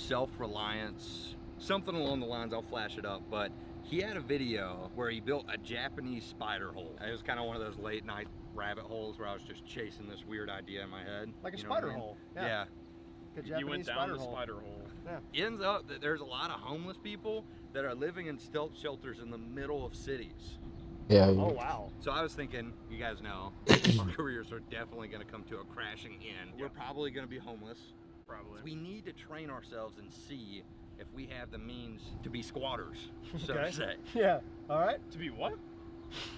self-reliance, something along the lines, I'll flash it up, but he had a video where he built a Japanese spider hole. It was kind of one of those late night rabbit holes where I was just chasing this weird idea in my head. Like a spider hole. Yeah. You went down the spider hole. Yeah. Ends up that there's a lot of homeless people that are living in stealth shelters in the middle of cities. Yeah. Oh, wow. So I was thinking, you guys know, our careers are definitely going to come to a crashing end. We're probably going to be homeless. Probably. We need to train ourselves and see if we have the means to be squatters, so to say. Yeah. All right. To be what?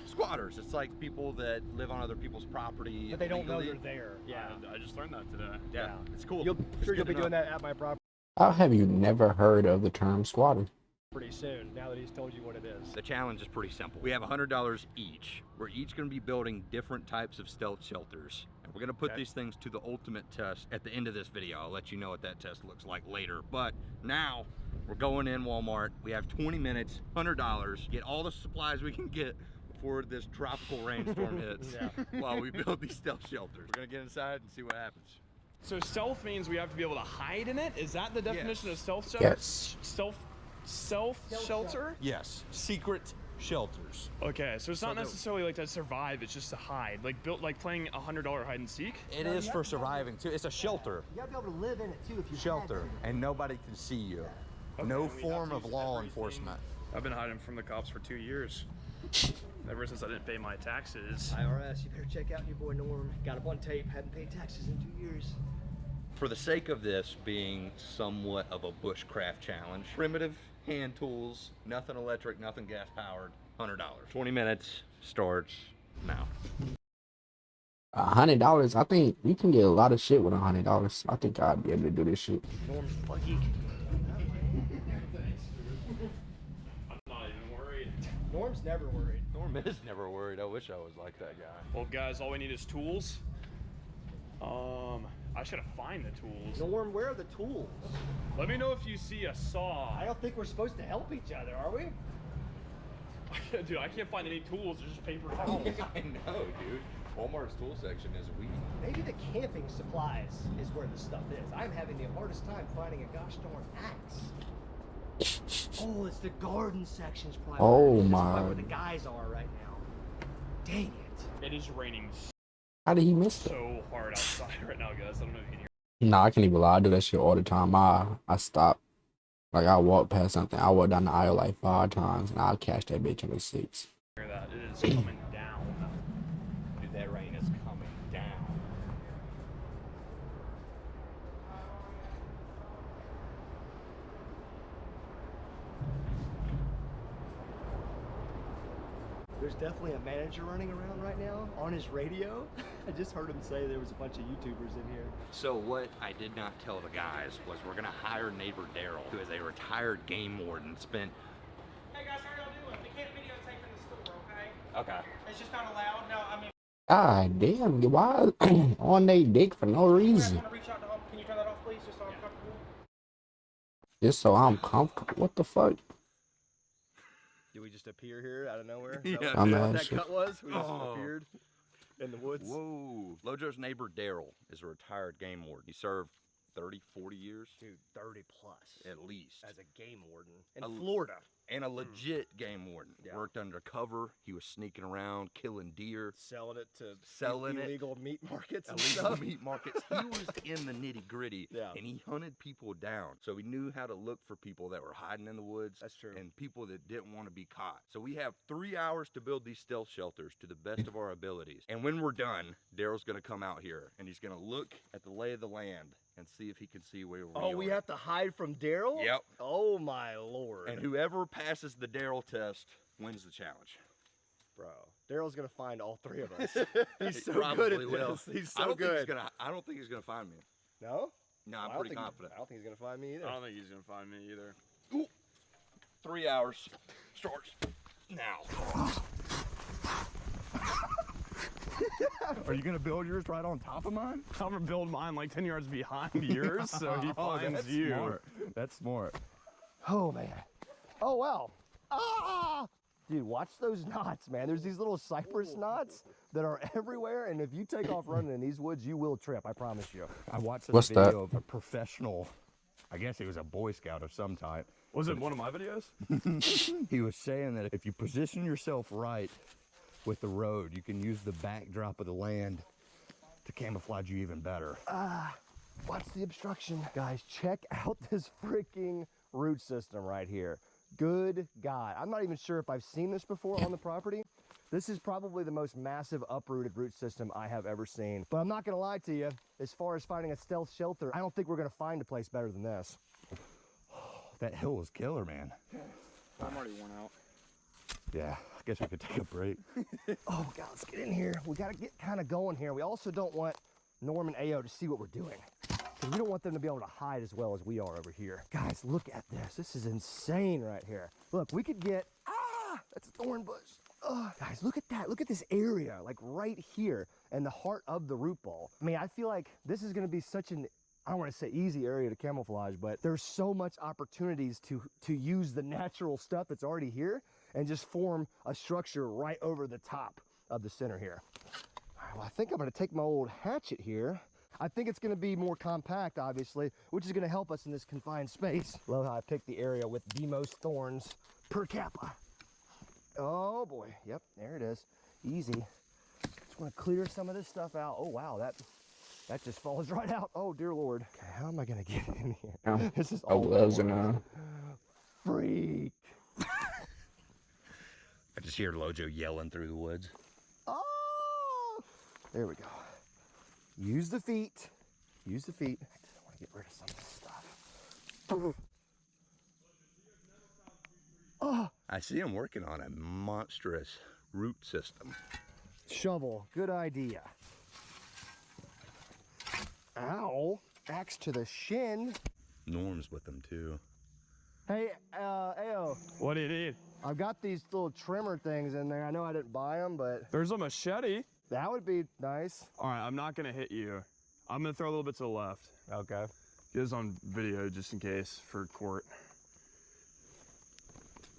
Squatters. It's like people that live on other people's property. But they don't know illegally. they're there. Yeah. I just learned that today. Yeah. It's cool. You'll be doing that at my property How have you never heard of the term squatter? pretty soon, now that he's told you what it is. The challenge is pretty simple. We have $100 each. We're each going to be building different types of stealth shelters. And we're going to put these things to the ultimate test at the end of this video. I'll let you know what that test looks like later. But now we're going in Walmart. We have 20 minutes, $100. Get all the supplies we can get before this tropical rainstorm hits while we build these stealth shelters. We're going to get inside and see what happens. So stealth means we have to be able to hide in it? Is that the definition of stealth shelter? Yes. Stealth shelter? Yes, secret shelters. Okay, so it's not necessarily like to survive, it's just to hide. Like built like playing $100 hide and seek? It is for surviving too. It's a shelter. You gotta be able to live in it too if you Shelter, and nobody can see you. Okay, No and we have form to of use law everything. enforcement. I've been hiding from the cops for 2 years. Ever since I didn't pay my taxes. IRS, you better check out your boy Norm. Got him on tape, hadn't paid taxes in 2 years. For the sake of this being somewhat of a bushcraft challenge, primitive hand tools, nothing electric, nothing gas powered, $100. 20 minutes starts now. $100. I think you can get a lot of shit with $100. I think I'd be able to do this shit. Norm's buggy. I'm not even worried. Norm's never worried. Norm is never worried. I wish I was like that guy. Well guys, all we need is tools. I should have find the tools. Norm, where are the tools? Let me know if you see a saw. I don't think we're supposed to help each other, are we? Dude, I can't find any tools, there's just paper towels. I know, dude. Walmart's tool section is weak. Maybe the camping supplies is where the stuff is. I'm having the hardest time finding a gosh darn axe. Oh, it's the garden section's probably Oh, that's my. probably where the guys are right now. Dang it. It is raining How did he miss it? so hard outside right now, guys. I don't know if you can hear. Nah, I can't even lie. I do that shit all the time. I stop. Like, I walk past something. I walk down the aisle like 5 times, and I'll catch that bitch on the 6. That it is coming down. Dude, that rain is coming down. There's definitely a manager running around right now on his radio. I just heard him say there was a bunch of YouTubers in here. So what I did not tell the guys was we're gonna hire neighbor Daryl, who is a retired game warden, spent... Hey guys, how y'all doing? We can't videotape in the store, okay? Okay. It's just not allowed. No, I mean, God damn, why on they dick for no you guys reason? want to reach out to home? Can you turn that off, please, just so I'm comfortable? Just so I'm comfortable. What the fuck? Did we just appear here out of nowhere? Yeah, Is that I'm what that asking. cut was? We just Oh. appeared in the woods? Whoa. Lojo's neighbor Daryl is a retired game warden. He served 30, 40 years? Dude, 30 plus. At least. As a game warden. In A- Florida. And a legit game warden. Yeah. Worked undercover. He was sneaking around, killing deer. Selling it to Selling it. illegal meat markets and Illegal stuff. meat markets. He was in the nitty gritty, Yeah. and he hunted people down. So he knew how to look for people that were hiding in the woods. That's true. And people that didn't want to be caught. So we have 3 hours to build these stealth shelters to the best of our abilities. And when we're done, Daryl's going to come out here, and he's going to look at the lay of the land and see if he can see where we are. Oh, we have to hide from Daryl? Yep. Oh my lord. And whoever passes the Daryl test wins the challenge. Bro, Daryl's gonna find all 3 of us. He's He so good at probably will. this. He's I so don't think he's good. gonna. I don't think he's gonna find me. No? No, I I'm don't pretty think confident. I don't think he's gonna find me either. I don't think he's gonna find me either. 3 hours starts now. Are you gonna build yours right on top of mine? I'm gonna build mine like 10 yards behind yours, so he finds that's you. Smart. That's smart. Oh man. Oh wow. Ah! Dude, watch those knots, man. There's these little cypress knots that are everywhere, and if you take off running in these woods, you will trip. I promise you. I watched a What's video that? of a professional I guess he was a Boy Scout of some type. Was it one of my videos? He was saying that if you position yourself right with the road, you can use the backdrop of the land to camouflage you even better. Watch the obstruction. Guys, check out this freaking root system right here. Good God. I'm not even sure if I've seen this before on the property. This is probably the most massive uprooted root system I have ever seen. But I'm not gonna lie to you, as far as finding a stealth shelter, I don't think we're gonna find a place better than this. That hill was killer, man. I'm already worn out. Yeah, I guess we could take a break. Oh God, let's get in here. We gotta get kind of going here. We also don't want Norm and Ao to see what we're doing, because we don't want them to be able to hide as well as we are over here. Guys, look at this. This is insane right here. Look, we could get, that's a thorn bush. Guys, look at that. Look at this area, like right here, and the heart of the root ball. I mean, I feel like this is gonna be such an, I don't want to say easy area to camouflage, but there's so much opportunities to use the natural stuff that's already here and just form a structure right over the top of the center here. All right, well, I think I'm gonna take my old hatchet here. I think it's gonna be more compact, obviously, which is gonna help us in this confined space. Love how I picked the area with the most thorns per capita. Oh boy, yep, there it is. Easy. Just wanna clear some of this stuff out. Oh wow, that just falls right out. Oh dear Lord. Okay, how am I gonna get in here? Yeah. This is Oh, all gloves and freak. I just hear Lojo yelling through the woods. Oh! There we go. Use the feet. Use the feet. I just want to get rid of some of this stuff. Oh! I see him working on a monstrous root system. Shovel. Good idea. Ow. Axe to the shin. Norm's with them too. Hey, Ao. What do you need? I've got these little trimmer things in there. I know I didn't buy them, but There's a machete. that would be nice. All right, I'm not gonna hit you. I'm gonna throw a little bit to the left. Okay. Get this on video just in case for court.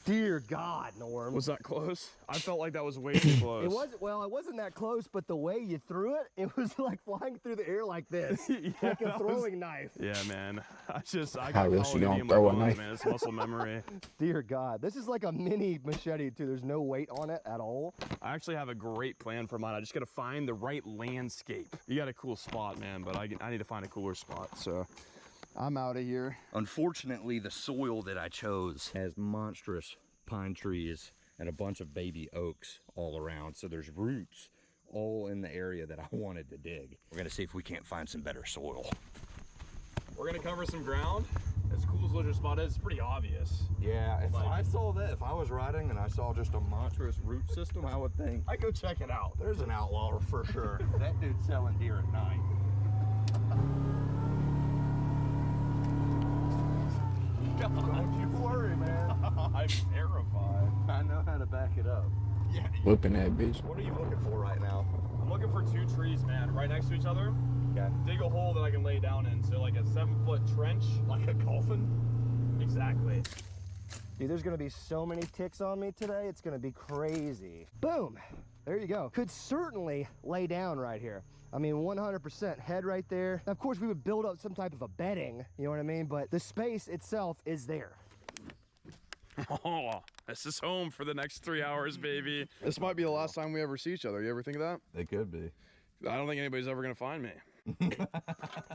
Dear God, Norm. Was that close? I felt like that was way too close. It wasn't, well, it wasn't that close, but the way you threw it, it was like flying through the air like this, like a throwing knife. Yeah, man. I How got else Call you of Duty gonna in my throw a bones, knife? man. It's muscle memory. Dear God, this is like a mini machete too. There's no weight on it at all. I actually have a great plan for mine. I just gotta find the right landscape. You got a cool spot, man, but I need to find a cooler spot, so I'm out of here. Unfortunately, the soil that I chose has monstrous pine trees and a bunch of baby oaks all around. So there's roots all in the area that I wanted to dig. We're gonna see if we can't find some better soil. We're gonna cover some ground. As cool as Lojo's spot is, it's pretty obvious. Yeah, if I saw that, if I was riding and I saw just a monstrous root system, I would think, I go check it out. there's an outlaw for sure. That dude's selling deer at night. Don't you worry, man. I'm terrified. I know how to back it up. Yeah. Whooping that bitch. What are you looking for right now? I'm looking for two trees, man, right next to each other. Okay. Dig a hole that I can lay down in, so like a 7-foot trench. Like a coffin? Exactly. Dude, there's gonna be so many ticks on me today, it's gonna be crazy. Boom, there you go. Could certainly lay down right here. I mean, 100% head right there. Of course, we would build up some type of a bedding, you know what I mean? But the space itself is there. Oh, this is home for the next 3 hours, baby. This might be the last time we ever see each other. You ever think of that? It could be. I don't think anybody's ever gonna find me.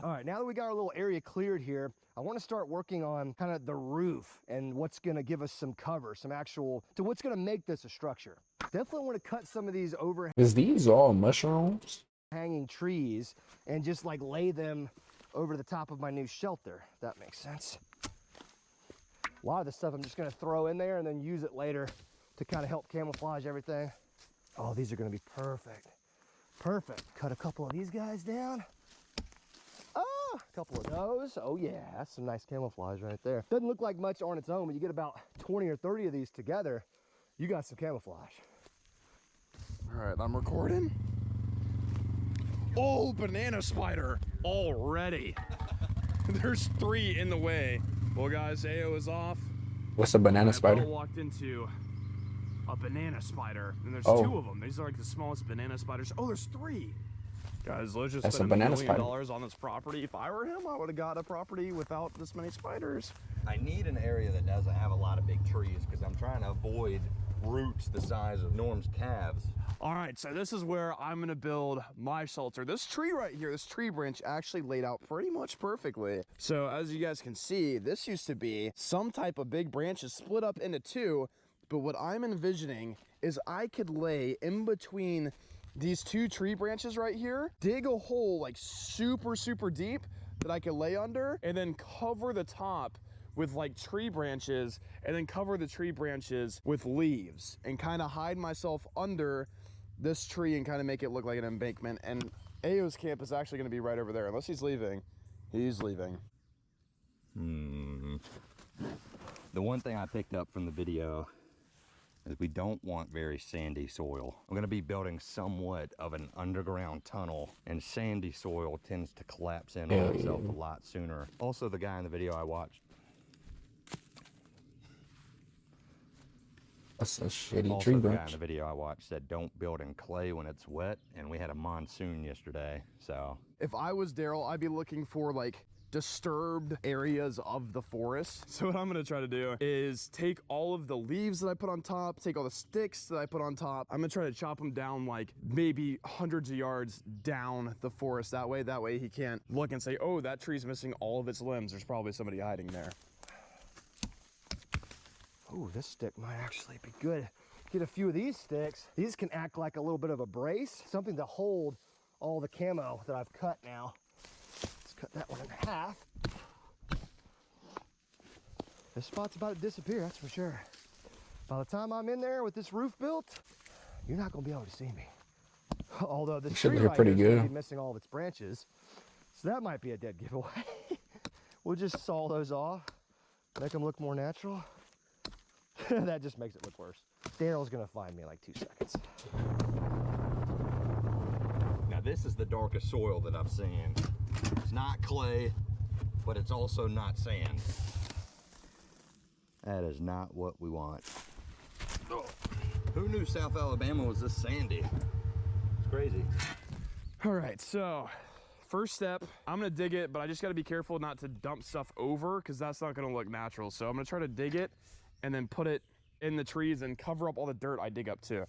All right, now that we got our little area cleared here, I want to start working on kind of the roof and what's going to give us some cover, some actual, to what's going to make this a structure. Definitely want to cut some of these Is these all mushrooms? overhanging trees and just like lay them over the top of my new shelter. If that makes sense. A lot of the stuff I'm just going to throw in there and then use it later to kind of help camouflage everything. Oh, these are going to be perfect. Perfect. Cut a couple of these guys down. Oh, a couple of those. Oh yeah, that's some nice camouflage right there. Doesn't look like much on its own, but you get about 20 or 30 of these together, you got some camouflage. All right, I'm recording. Oh, banana spider already. There's 3 in the way. Well, guys, Ao is off. What's a banana spider? I walked into a banana spider, and there's Oh. 2 of them. These are like the smallest banana spiders. Oh, there's 3. Guys, let's just That's spend a $1 banana million spider. on this property. If I were him, I would have got a property without this many spiders. I need an area that doesn't have a lot of big trees because I'm trying to avoid roots the size of Norm's calves. All right, so this is where I'm gonna build my shelter. This tree right here, this tree branch actually laid out pretty much perfectly. So as you guys can see, this used to be some type of big branches split up into two, but what I'm envisioning is I could lay in between these two tree branches right here, dig a hole like super, super deep that I could lay under, and then cover the top with like tree branches, and then cover the tree branches with leaves and kind of hide myself under this tree and kind of make it look like an embankment. And Ayo's camp is actually going to be right over there, unless he's leaving. He's leaving. The one thing I picked up from the video is we don't want very sandy soil. I'm gonna be building somewhat of an underground tunnel, and sandy soil tends to collapse in on itself a lot sooner. Also, the guy in the video I watched, That's a shitty also tree the guy in branch. the video I watched said don't build in clay when it's wet, and we had a monsoon yesterday, so. If I was Daryl, I'd be looking for like disturbed areas of the forest. So what I'm gonna try to do is take all of the leaves that I put on top, take all the sticks that I put on top. I'm gonna try to chop them down like maybe hundreds of yards down the forest. That way he can't look and say, oh, that tree's missing all of its limbs. There's probably somebody hiding there. Ooh, this stick might actually be good. Get a few of these sticks. These can act like a little bit of a brace, something to hold all the camo that I've cut now. Let's cut that one in half. This spot's about to disappear, that's for sure. By the time I'm in there with this roof built, you're not gonna be able to see me. Although this Should tree look right pretty here is gonna good. be missing all of its branches. So that might be a dead giveaway. We'll just saw those off, make them look more natural. That just makes it look worse. Daryl's gonna find me in like 2 seconds. Now this is the darkest soil that I've seen. It's not clay, but it's also not sand. That is not what we want. Oh. Who knew South Alabama was this sandy? It's crazy. All right, so first step, I'm gonna dig it, but I just gotta be careful not to dump stuff over because that's not gonna look natural. So I'm gonna try to dig it and then put it in the trees and cover up all the dirt I dig up too.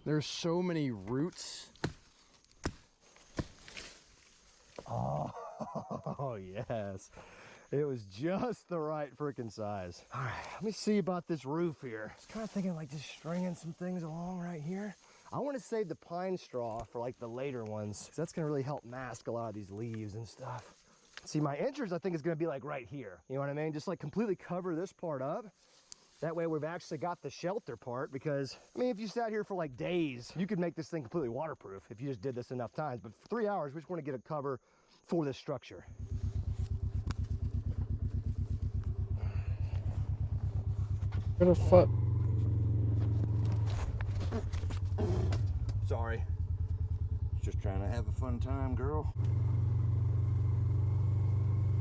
There's so many roots. Oh, yes. It was just the right freaking size. All right, let me see about this roof here. I was kind of thinking like just stringing some things along right here. I want to save the pine straw for like the later ones, because that's going to really help mask a lot of these leaves and stuff. See, my entrance, I think, is going to be like right here. You know what I mean? Just like completely cover this part up. That way we've actually got the shelter part, because, I mean, if you sat here for like days, you could make this thing completely waterproof if you just did this enough times. But for 3 hours, we just want to get a cover for this structure. What the fuck? Sorry. Just trying to have a fun time, girl.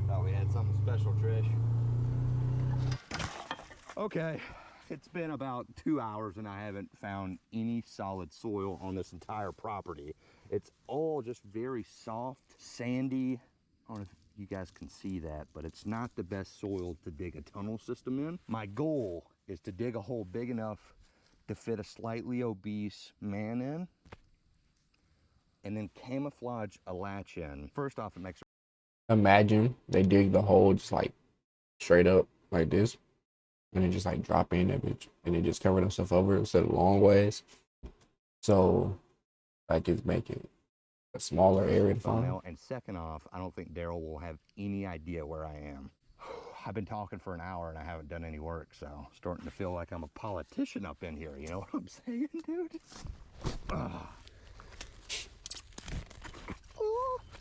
Thought we had something special, Trish. Okay, it's been about 2 hours and I haven't found any solid soil on this entire property. It's all just very soft, sandy. I don't know if you guys can see that, but it's not the best soil to dig a tunnel system in. My goal is to dig a hole big enough to fit a slightly obese man in, and then camouflage a latch in. First off, it makes Imagine they dig the hole just like straight up like this, and then just like drop in that bitch, and then just cover themselves over instead of long ways. So like just make it a smaller area to find. thumbnail. And second off, I don't think Daryl will have any idea where I am. I've been talking for an hour and I haven't done any work, so starting to feel like I'm a politician up in here. You know what I'm saying, dude?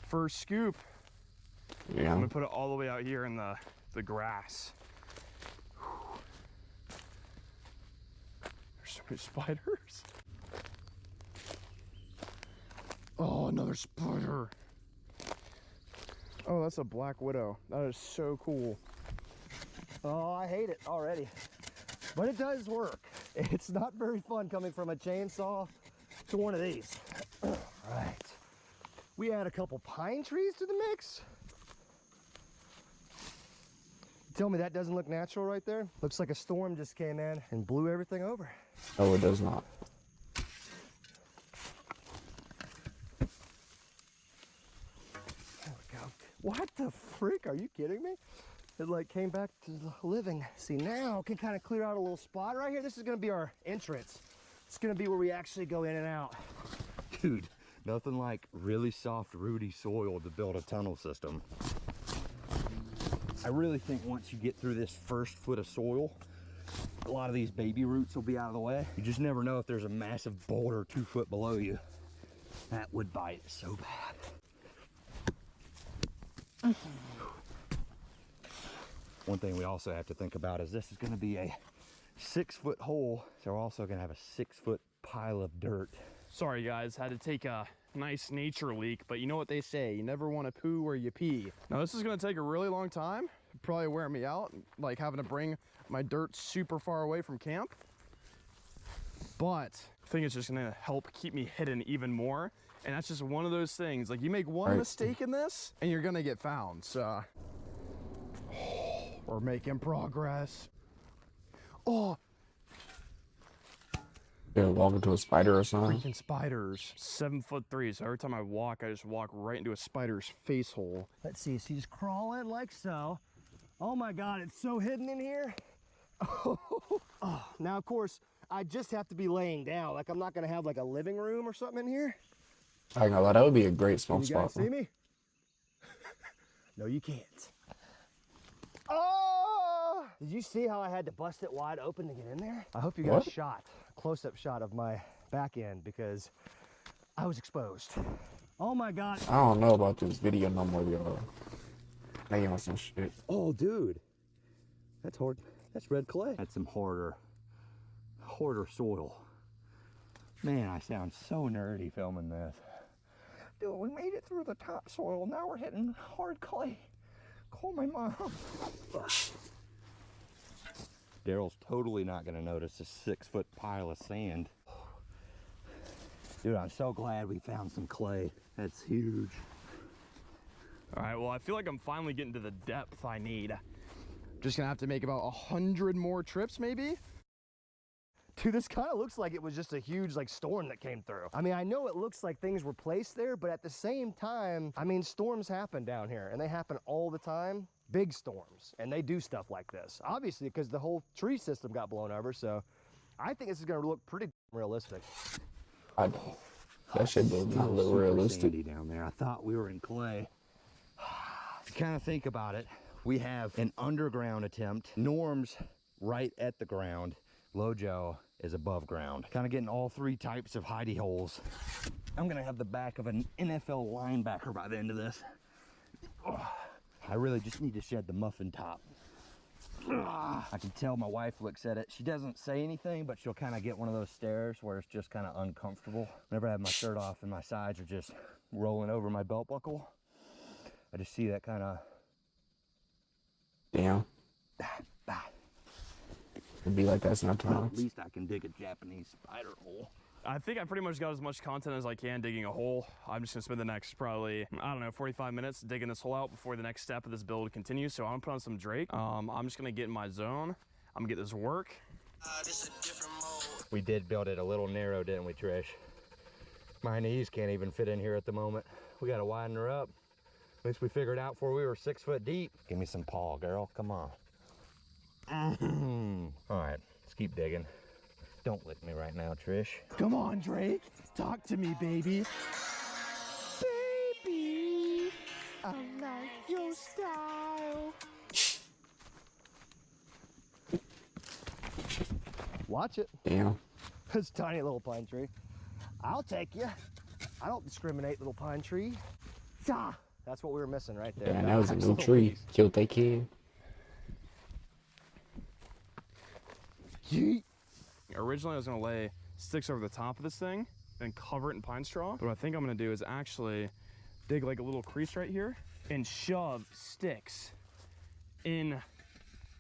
First scoop. Yeah. I'm gonna put it all the way out here in the grass. There's so many spiders. Oh, another spider. Oh, that's a black widow. That is so cool. Oh, I hate it already. But it does work. It's not very fun coming from a chainsaw to one of these. All right. We add a couple pine trees to the mix. Tell me that doesn't look natural right there? Looks like a storm just came in and blew everything over. No, it does not. There we go. What the frick? Are you kidding me? It like came back to living. See, now can kind of clear out a little spot right here. This is gonna be our entrance. It's gonna be where we actually go in and out. Dude, nothing like really soft, rooty soil to build a tunnel system. I really think once you get through this first foot of soil, a lot of these baby roots will be out of the way. You just never know if there's a massive boulder 2 foot below you. That would bite so bad. One thing we also have to think about is this is going to be a 6 foot hole, so we're also going to have a 6 foot pile of dirt. Sorry guys, had to take a nice nature leak, but you know what they say, you never want to poo where you pee. Now this is going to take a really long time, probably wear me out, like having to bring my dirt super far away from camp, but I think it's just going to help keep me hidden even more. And that's just one of those things, like you make one mistake in this and you're going to get found. So we're making progress. Oh, You're walking to a spider or something. freaking spiders. 7'3", so every time I walk, I just walk right into a spider's face hole. Let's see, so you just crawl in like so. Oh my God, it's so hidden in here. Oh, now of course, I just have to be laying down. Like I'm not gonna have like a living room or something in here. I ain't gonna lie, that would be a great smoke Can you guys spot. see me? No, you can't. Oh! Did you see how I had to bust it wide open to get in there? I hope you got a shot, a close-up shot of my back end because I was exposed. Oh my God. I don't know about this video no more, y'all. Now you on some shit. Oh, dude, that's hard. That's red clay. That's some harder soil. Man, I sound so nerdy filming this. Dude, we made it through the topsoil. Now we're hitting hard clay. Call my mom. Daryl's totally not gonna notice a 6 foot pile of sand. Dude, I'm so glad we found some clay. That's huge. All right, well, I feel like I'm finally getting to the depth I need. Just gonna have to make about 100 more trips, maybe? Dude, this kind of looks like it was just a huge like storm that came through. I mean, I know it looks like things were placed there, but at the same time, I mean, storms happen down here and they happen all the time. Big storms, and they do stuff like this. Obviously, because the whole tree system got blown over, so I think this is gonna look pretty realistic. That shit does not look realistic. Sandy down there. I thought we were in clay. To kind of think about it, we have an underground attempt. Norm's right at the ground. Lojo is above ground. Kind of getting all three types of hidey holes. I'm gonna have the back of an NFL linebacker by the end of this. I really just need to shed the muffin top. I can tell my wife looks at it. She doesn't say anything, but she'll kind of get one of those stares where it's just kind of uncomfortable. Whenever I have my shirt off and my sides are just rolling over my belt buckle, I just see that kind of... Damn. It'd be like that At sometimes. least I can dig a Japanese spider hole. I think I pretty much got as much content as I can digging a hole. I'm just gonna spend the next probably, I don't know, 45 minutes digging this hole out before the next step of this build continues. So I'm gonna put on some Drake. I'm just gonna get in my zone. I'm gonna get this work. We did build it a little narrow, didn't we, Trish? My knees can't even fit in here at the moment. We gotta widen her up. At least we figured out before we were 6 foot deep. Give me some paw, girl, come on. All right, let's keep digging. Don't lick me right now, Trish. Come on, Drake. Talk to me, baby. Baby, I like your style. Watch it. Damn. It's a tiny little pine tree. I'll take you. I don't discriminate, little pine tree. Ah, that's what we were missing right there. And that was a new tree. Killed they kid. Yeet. Originally, I was gonna lay sticks over the top of this thing and cover it in pine straw. But what I think I'm gonna do is actually dig like a little crease right here and shove sticks in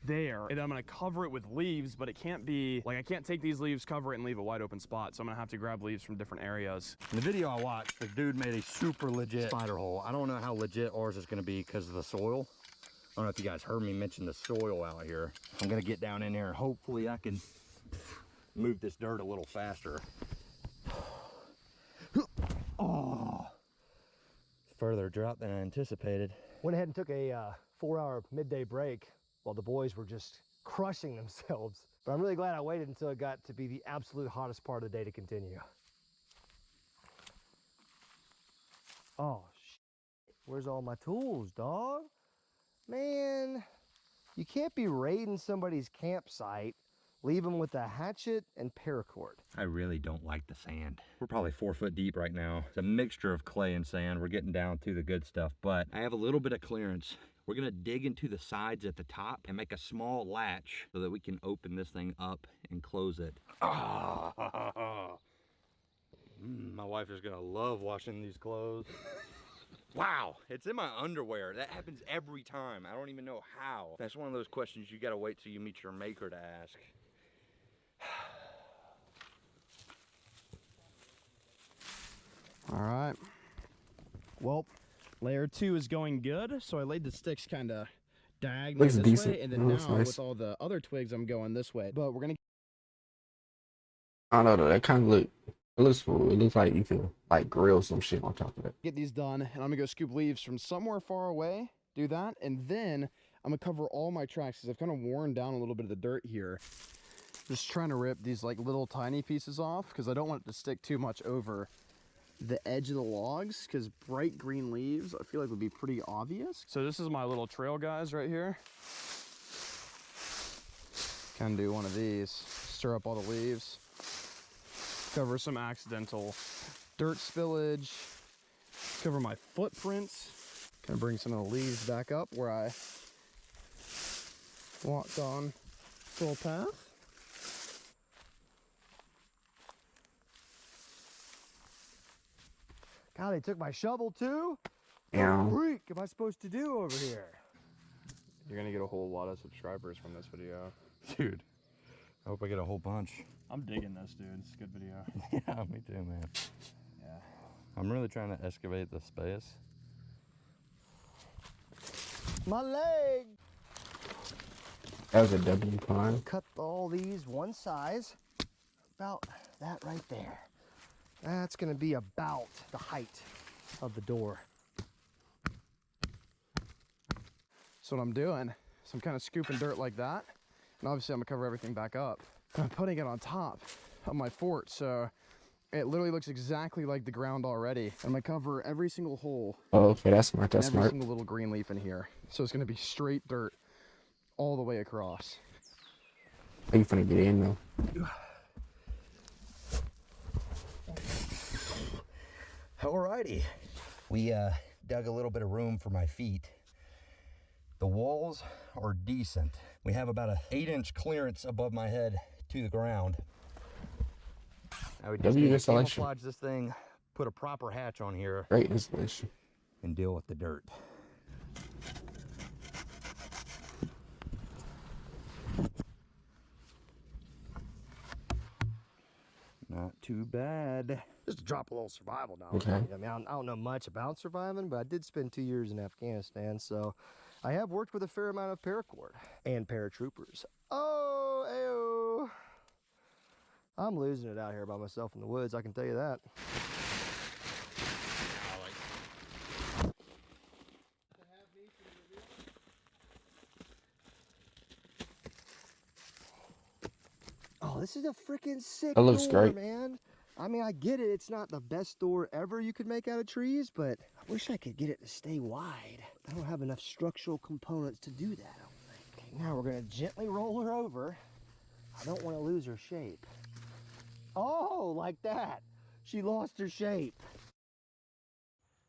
there, and I'm gonna cover it with leaves, but it can't be, like I can't take these leaves, cover it, and leave a wide open spot, so I'm gonna have to grab leaves from different areas. In the video I watched, the dude made a super legit spider hole. I don't know how legit ours is gonna be because of the soil. I don't know if you guys heard me mention the soil out here. I'm gonna get down in here and hopefully I can move this dirt a little faster. Oh, further drought than I anticipated. Went ahead and took a 4-hour midday break while the boys were just crushing themselves. But I'm really glad I waited until it got to be the absolute hottest part of the day to continue. Oh, shit. Where's all my tools, dog? Man, you can't be raiding somebody's campsite, leave them with a hatchet and paracord. I really don't like the sand. We're probably 4 foot deep right now. It's a mixture of clay and sand. We're getting down to the good stuff, but I have a little bit of clearance. We're gonna dig into the sides at the top and make a small latch so that we can open this thing up and close it. My wife is gonna love washing these clothes. Wow, it's in my underwear. That happens every time. I don't even know how. That's one of those questions you gotta wait till you meet your maker to ask. All right. Well, layer 2 is going good, so I laid the sticks kind of diagonally Looks this decent. way, and then Looks now nice. with all the other twigs, I'm going this way. But we're gonna I don't know, that kind of look, it looks cool. It looks like you can like grill some shit on top of it. get these done, and I'm gonna go scoop leaves from somewhere far away, do that, and then I'm gonna cover all my tracks because I've kind of worn down a little bit of the dirt here. Just trying to rip these like little tiny pieces off because I don't want it to stick too much over the edge of the logs, because bright green leaves I feel like would be pretty obvious. So this is my little trail, guys, right here. Kind of do one of these, stir up all the leaves, cover some accidental dirt spillage, cover my footprints, kind of bring some of the leaves back up where I walked on this little path. God, they took my shovel too? Yeah. What the freak am I supposed to do over here? You're gonna get a whole lot of subscribers from this video. Dude, I hope I get a whole bunch. I'm digging this, dude. It's a good video. Yeah, me too, man. Yeah. I'm really trying to excavate the space. My leg! That was a W pine. Cut all these one size, about that right there. That's gonna be about the height of the door. So what I'm doing is I'm kind of scooping dirt like that, and obviously I'm gonna cover everything back up. I'm putting it on top of my fort, so it literally looks exactly like the ground already. I'm gonna cover every single hole, Oh, okay, that's smart. That's every smart. single little green leaf in here. So it's gonna be straight dirt all the way across. How you finna get in though? Alrighty. We dug a little bit of room for my feet. The walls are decent. We have about an 8-inch clearance above my head to the ground. I would just W need to installation. camouflage this thing, put a proper hatch on here, Great installation. and deal with the dirt. Not too bad. Just to drop a little survival knowledge. Okay. I mean, I don't know much about surviving, but I did spend 2 years in Afghanistan, so I have worked with a fair amount of paracord and paratroopers. Oh, ayo. I'm losing it out here by myself in the woods, I can tell you that. Oh, this is a freaking sick That looks door, great. man. I mean, I get it. It's not the best door ever you could make out of trees, but I wish I could get it to stay wide. I don't have enough structural components to do that, I don't think. Okay, now we're going to gently roll her over. I don't want to lose her shape. Oh, like that. She lost her shape.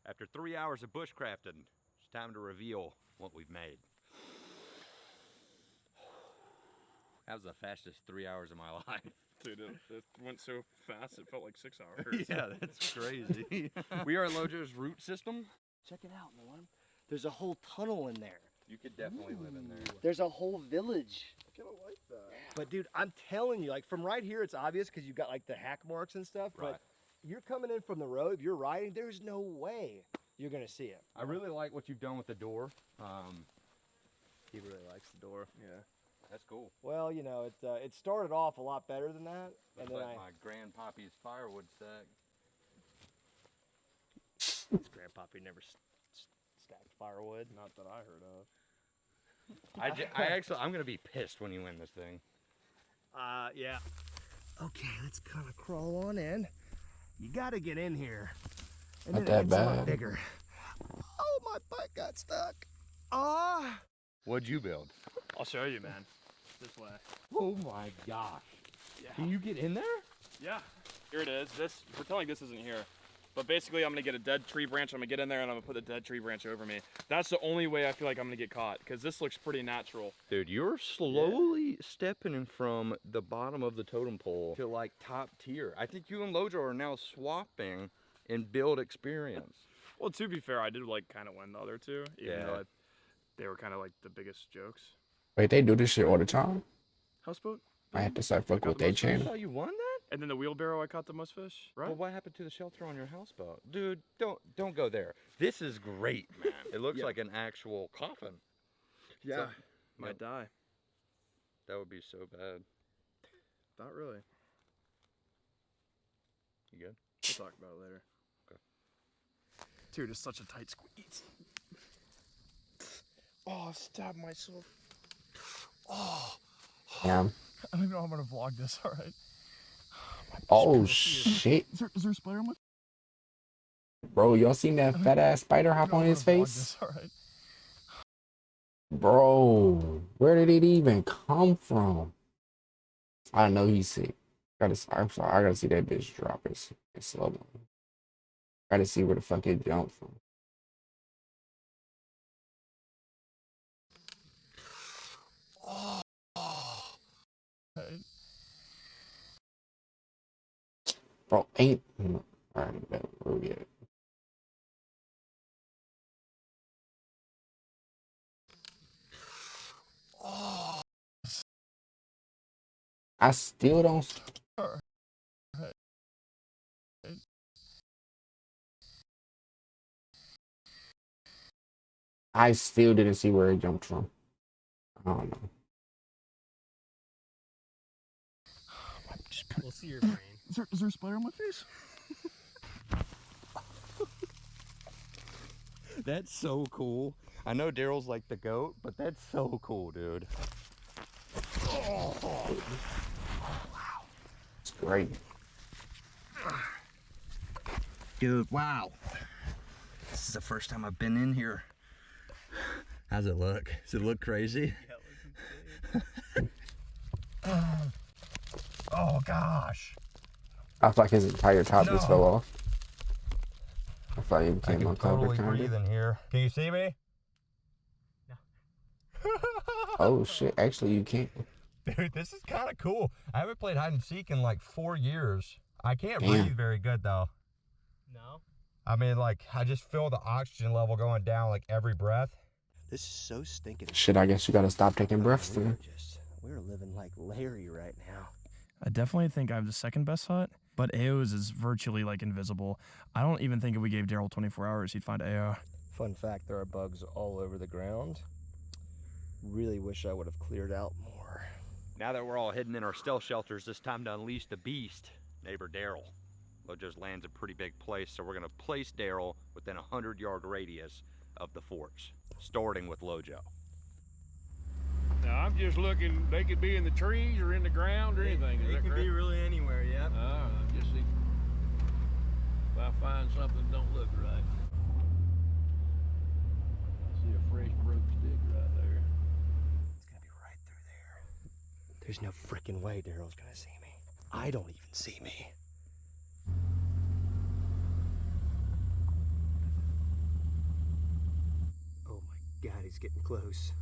After 3 hours of bushcrafting, it's time to reveal what we've made. That was the fastest 3 hours of my life. Dude, it went so fast it felt like 6 hours. Yeah, that's crazy. We are at Lojo's root system. Check it out, Norm. There's a whole tunnel in there. You could definitely live in there. There's a whole village. I kind of like that. But dude, I'm telling you, like from right here, it's obvious because you've got like the hack marks and stuff. Right. But you're coming in from the road, if you're riding, there's no way you're gonna see it. I really like what you've done with the door. He really likes the door. Yeah. That's cool. Well, you know, it started off a lot better than that, Looks and then like my grandpappy's firewood stack. Grandpappy never stacked firewood. Not that I heard of. I'm gonna be pissed when you win this thing. Yeah. Okay, let's kind of crawl on in. You got to get in here. And Not then it that gets a lot bad. bigger. Oh, my butt got stuck. Ah. What'd you build? I'll show you, man. This way. Oh my gosh. Yeah. Can you get in there? Yeah. Here it is. Pretend like this isn't here. But basically, I'm gonna get a dead tree branch. I'm gonna get in there and I'm gonna put the dead tree branch over me. That's the only way I feel like I'm gonna get caught, because this looks pretty natural. Dude, you're slowly stepping in from the bottom of the totem pole to like top tier. I think you and Lojo are now swapping in build experience. Well, to be fair, I did like kind of win the other two, even Yeah. though they were kind of like the biggest jokes. Wait, they do this shit all the time? Houseboat, I have to start fucking with their I channel. saw you won that? and then the wheelbarrow, I caught the most fish, right? Well, what happened to the shelter on your houseboat? Dude, don't go there. This is great, man. It looks like an actual coffin. Yeah, So- might die. That would be so bad. Not really. You good? We'll talk about it later. Okay. Dude, it's such a tight squeeze. Oh, I stabbed myself. Oh, Yeah. I don't even know how I'm gonna vlog this. All right. Oh shit, Is there a spider on my? bro! Y'all seen that fat ass spider hop on his face? All right. Bro, where did it even come from? I know he's sick. I'm sorry. I gotta see that bitch drop it. It's slow mo. Gotta see where the fuck it jumped from. Bro, ain't. Alright, bet. Where we at? I still don't. I still didn't see where it jumped from. I don't know. We'll see your brain. Is there a spider on my face? That's so cool. I know Daryl's like the goat, but that's so cool, dude. It's great. Dude, wow. This is the first time I've been in here. How's it look? Does it look crazy? Oh gosh. I feel like his entire top just fell off. I thought he became uncovered, kind of. in here. Can you see me? Oh shit! Actually, you can't. Dude, this is kind of cool. I haven't played hide and seek in like 4 years. I can't Damn. breathe very good though. No? I mean, like, I just feel the oxygen level going down like every breath. This is so stinking. Shit, I guess you gotta stop taking breaths then. We're living like Larry right now. I definitely think I have the second best hut, but AO's is virtually like invisible. I don't even think if we gave Daryl 24 hours, he'd find AO. Fun fact, there are bugs all over the ground. Really wish I would have cleared out more. Now that we're all hidden in our stealth shelters, it's time to unleash the beast, neighbor Daryl. Lojo's land's a pretty big place, so we're gonna place Daryl within a 100-yard radius of the forts, starting with Lojo. Now, I'm just looking, they could be in the trees or in the ground or anything. Is It that can correct? be really anywhere, yep. I'm just see if I find something that don't look right. I see a fresh broke stick right there. It's gonna be right through there. There's no freaking way Daryl's gonna see me. I don't even see me. Oh my God, he's getting close.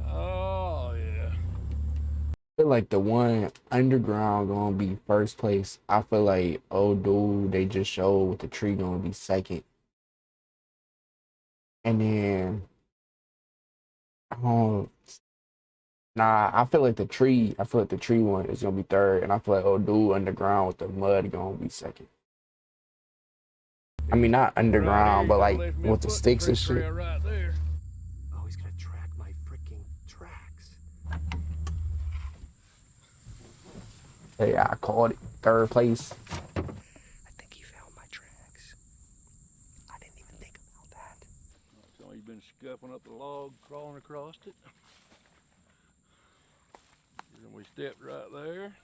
Oh, yeah. I feel like the one underground gonna be first place. I feel like, oh dude, they just showed with the tree gonna be second. And then, nah, I feel like the tree one is gonna be third, and I feel like dude underground with the mud gonna be second. I mean, not underground, but like with the sticks and shit. Right there. Oh, he's gonna track my freaking tracks. Hey, I called it third place. I think he found my tracks. I didn't even think about that. So you've been scuffing up the log, crawling across it. And we stepped right there.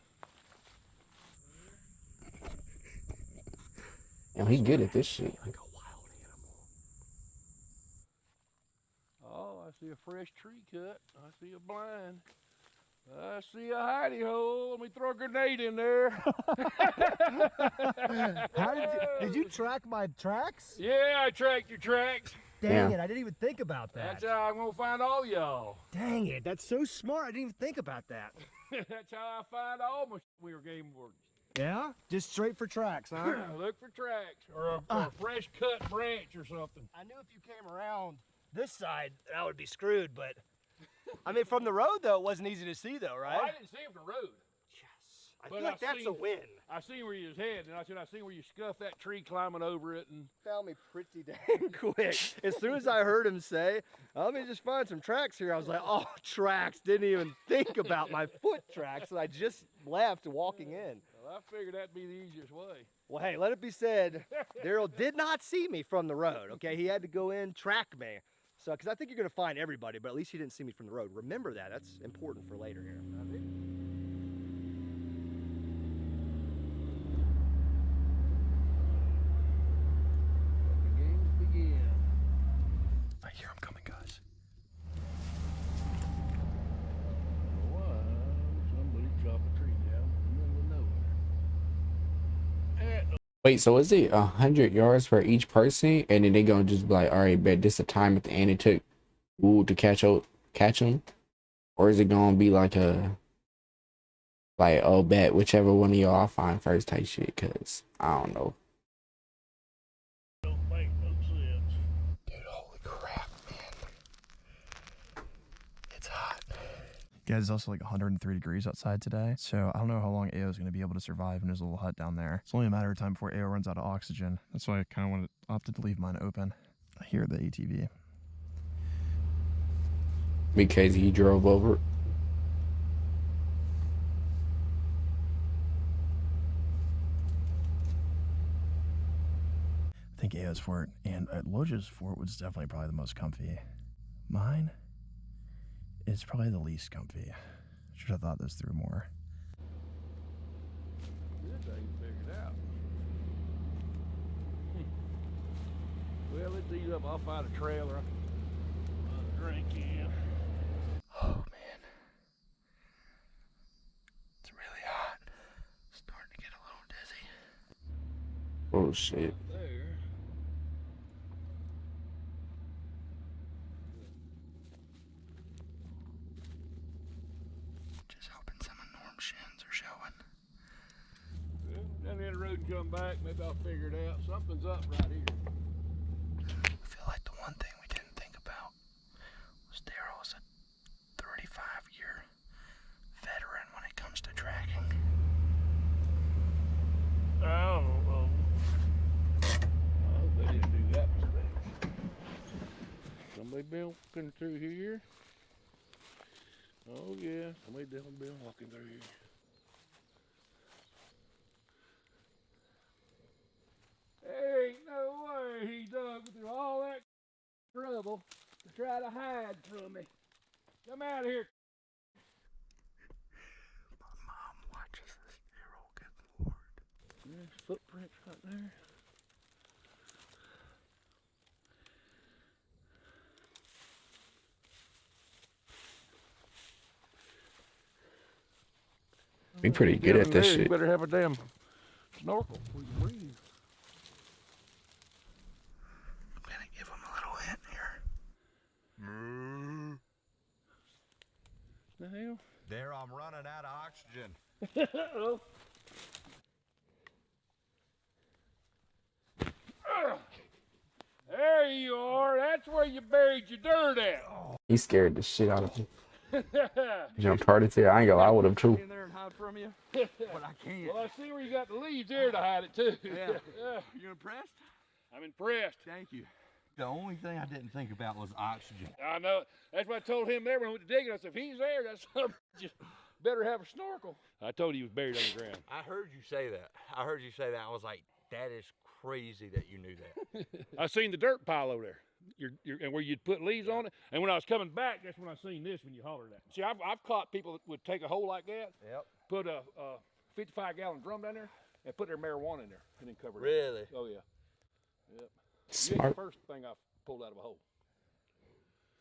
And he good at this shit. Like a wild animal. Oh, I see a fresh tree cut. I see a blind. I see a hidey hole. Let me throw a grenade in there. How did you track my tracks? Yeah, I tracked your tracks. Dang it, I didn't even think about that. That's how I'm gonna find all y'all. Dang it, that's so smart. I didn't even think about that. That's how I find all my we were game wardens. Yeah? Just straight for tracks, huh? Look for tracks or a fresh cut branch or something. I knew if you came around this side, I would be screwed, but I mean, from the road, though, it wasn't easy to see, though, right? Oh, I didn't see him from the road. Yes. I feel like that's a win. I seen where you was heading, and I said, I seen where you scuffed that tree climbing over it. And Found me pretty dang quick. As soon as I heard him say, let me just find some tracks here, I was like, oh, tracks. Didn't even think about my foot tracks, and I just left walking in. well, I figured that'd be the easiest way. Well, hey, let it be said, Daryl did not see me from the road, okay? He had to go in, track me. So, because I think you're going to find everybody, but at least he didn't see me from the road. Remember that. That's important for later here. The games begin. I hear him coming, guys. Wow, somebody chopped a tree down in the middle of nowhere. Wait, so is it 100 yards for each person, and then they gonna just be like, all right, bet this the time at the end it took to catch them, or is it gonna be like oh, bet whichever one of y'all find first type shit? Cause I don't know. Don't make no sense. Dude, holy crap, man. It's hot. Guys, it's also like 103 degrees outside today, so I don't know how long AO is going to be able to survive in his little hut down there. It's only a matter of time before AO runs out of oxygen. That's why I kind of opted to leave mine open. I hear the ATV. Because he drove over. I think AO's fort and Loja's fort was definitely probably the most comfy. Mine is probably the least comfy. Should have thought this through more. Good thing you figured out. Well, let's eat up. I'll find a trailer. I'll drink in. Oh man, it's really hot. Starting to get a little dizzy. Oh shit. There. Just hoping some of Norm's shins are showing. Well, down the end of the road and come back. Maybe I'll figure it out. Something's up right here. I feel like the one thing we didn't think about was Daryl is a 35-year veteran when it comes to tracking. Oh, well. I hope they didn't do that mistake. Somebody been walking through here. Oh yeah, somebody definitely been walking through here. Ain't no way he dug through all that trouble to try to hide from me. Come out of here. My mom watches this Daryl get bored. There's footprints right there. Be pretty good at this You shit. better have a damn snorkel so we can breathe. I'm gonna give him a little hint here. The hell? There, I'm running out of oxygen. Uh-oh. There you are. That's That's where you buried your dirt at. He scared the shit out of me. Well, Jumped hard into it. I ain't gonna lie, I would have too. In there and hide from you, but I can't. I see where you got the leaves there to hide it too. Yeah. You impressed? I'm impressed. Thank you. The only thing I didn't think about was oxygen. I know. That's what I told him there when I went to digging. I said, if he's there, that's something. Just better have a snorkel. I told you he was buried underground. I heard you say that. I was like, that is crazy that you knew that. I seen the dirt pile over there. And where you'd put leaves on it. And when I was coming back, that's when I seen this when you hollered at it. See, I've caught people that would take a hole like that, put a 55-gallon drum down there, and put their marijuana in there, and then cover it. Really? Oh, yeah. Yep. Smart. You ain't the first thing I pulled out of a hole.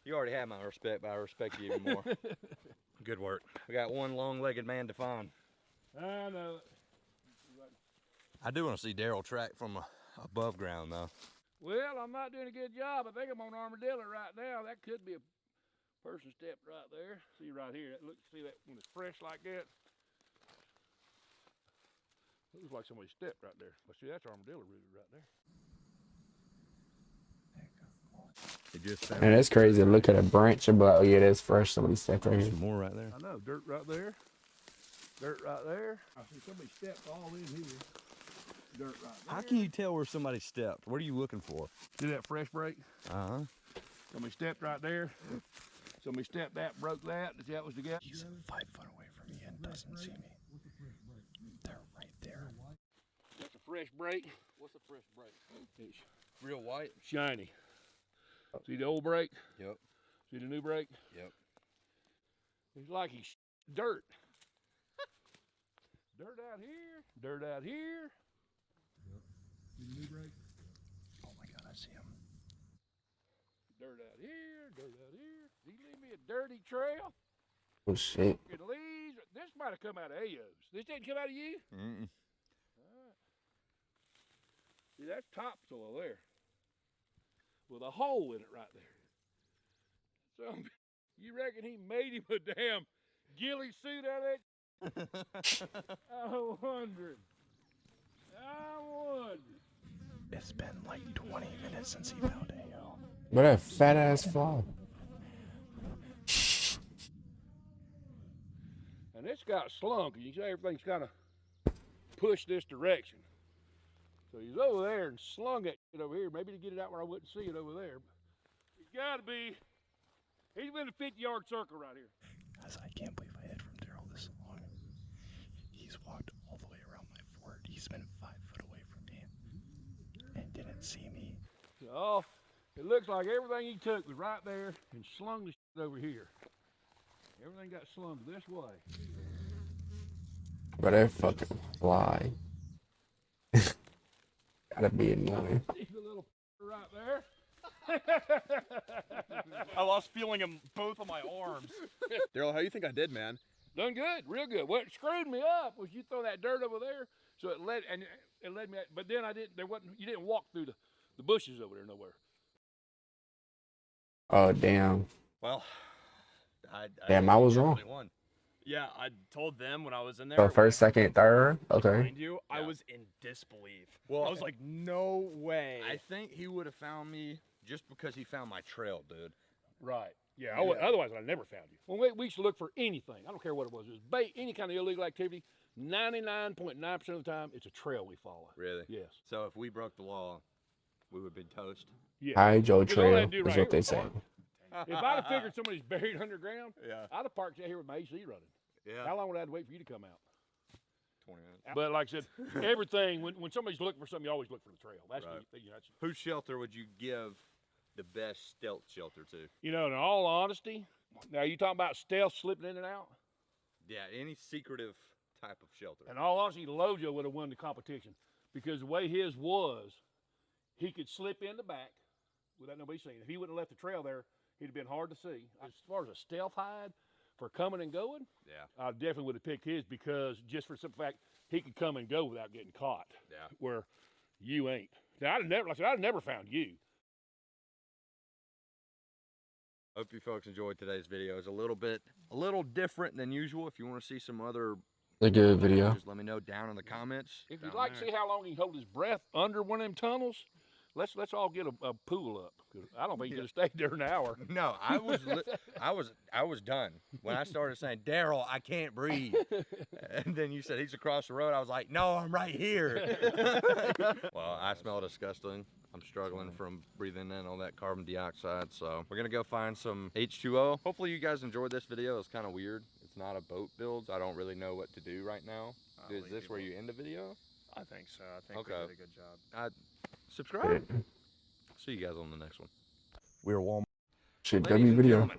You already have my respect, but I respect you even more. Good work. We got one long-legged man to find. I know it. I do want to see Daryl track from above ground, though. Well, I'm not doing a good job. I think I'm on armadillo right now. That could be a person stepped right there. See right here. Look, see that when it's fresh like that? Looks like somebody stepped right there. But see, that's armadillo rooted right there. It just found And that's crazy. Look at a branch and be like, oh yeah, that's fresh. Somebody stepped right here. some more right there. I know, dirt right there. Dirt right there. I see somebody stepped all in here. Dirt right there. How can you tell where somebody stepped? What are you looking for? See that fresh break? Uh-huh. Somebody stepped right there. Somebody stepped that, broke that. That was the gap. He's 5 foot away from me and doesn't see me. They're right there. That's a fresh break. What's a fresh break? It's Real white? shiny. See the old break? Yep. See the new break? Yep. It's like he's dirt. Dirt out here. Dirt out here. Yep. See the new break? Oh my God, I see him. Dirt out here. Dirt out here. Did he leave me a dirty trail? Oh shit. It leaves. This might have come out of Ayo's. This didn't come out of you? Mm-mm. All right. See, that's topsoil there. With a hole in it right there. So, you reckon he made him a damn ghillie suit out of it? I wondered. It's been like 20 minutes since he found Ayo. But that fat ass fly. And it's got slunk. You see everything's kind of pushed this direction. So he's over there and slung it over here, maybe to get it out where I wouldn't see it over there. He's got to be, he's in a 50-yard circle right here. Guys, I can't believe I hid from Daryl this long. He's walked all the way around my fort. He's been 5 foot away from me and didn't see me. Oh, it looks like everything he took was right there and slung the shit over here. Everything got slung this way. But that fucking fly. Gotta be annoying. See the little right there? I lost feeling in both of my arms. Daryl, how you think I did, man? Done good, real good. What screwed me up was you throw that dirt over there, so it led me. But then you didn't walk through the bushes over there nowhere. Oh damn. Well, Damn, I was wrong. definitely won. Yeah, I told them when I was in there. So first, second, third. Okay. Behind you, I was in disbelief. Well, I was like, no way. I think he would have found me just because he found my trail, dude. Right. Yeah. Otherwise, I'd never found you. When we used to look for anything, I don't care what it was bait, any kind of illegal activity. 99.9% of the time, it's a trail we follow. Really? Yes. So if we broke the law, we would have been toast. Yeah. Hide your Because all I trail had to do is right what here they was say. park. If I'd have figured somebody's buried underground, Yeah. I'd have parked out here with my AC running. Yeah. How long would I have to wait for you to come out? 20 minutes. But like I said, everything, when somebody's looking for something, you always look for the trail. That's, Right. that's Whose shelter would you give the best stealth shelter to? You know, in all honesty, now you talking about stealth slipping in and out? Yeah, any secretive type of shelter. In all honesty, Lojo would have won the competition because the way his was, he could slip in the back without nobody seeing. If he wouldn't have left the trail there, he'd have been hard to see. As far as a stealth hide for coming and going, Yeah. I definitely would have picked his because just for the simple fact he could come and go without getting caught. Yeah. Where you ain't. Now I'd have never found you. Hope you folks enjoyed today's video. It's a little different than usual. If you want to see some other A good video. just let me know down in the comments. If you'd down like to there. see how long he can hold his breath under one of them tunnels, let's all get a pool up. 'Cause I don't think you could have stayed there an hour. No, I was done when I started saying, Daryl, I can't breathe. And then you said he's across the road. I was like, no, I'm right here. Well, I smell disgusting. I'm struggling from breathing in all that carbon dioxide. So we're gonna go find some H2O. Hopefully you guys enjoyed this video. It's kind of weird. It's not a boat build. So I don't really know what to do right now. Is this where you end the video? I think so. I think Okay. we did a good job. Subscribe. See you guys on the next one. We're Walmart. Shit, Ladies W and video. gentlemen,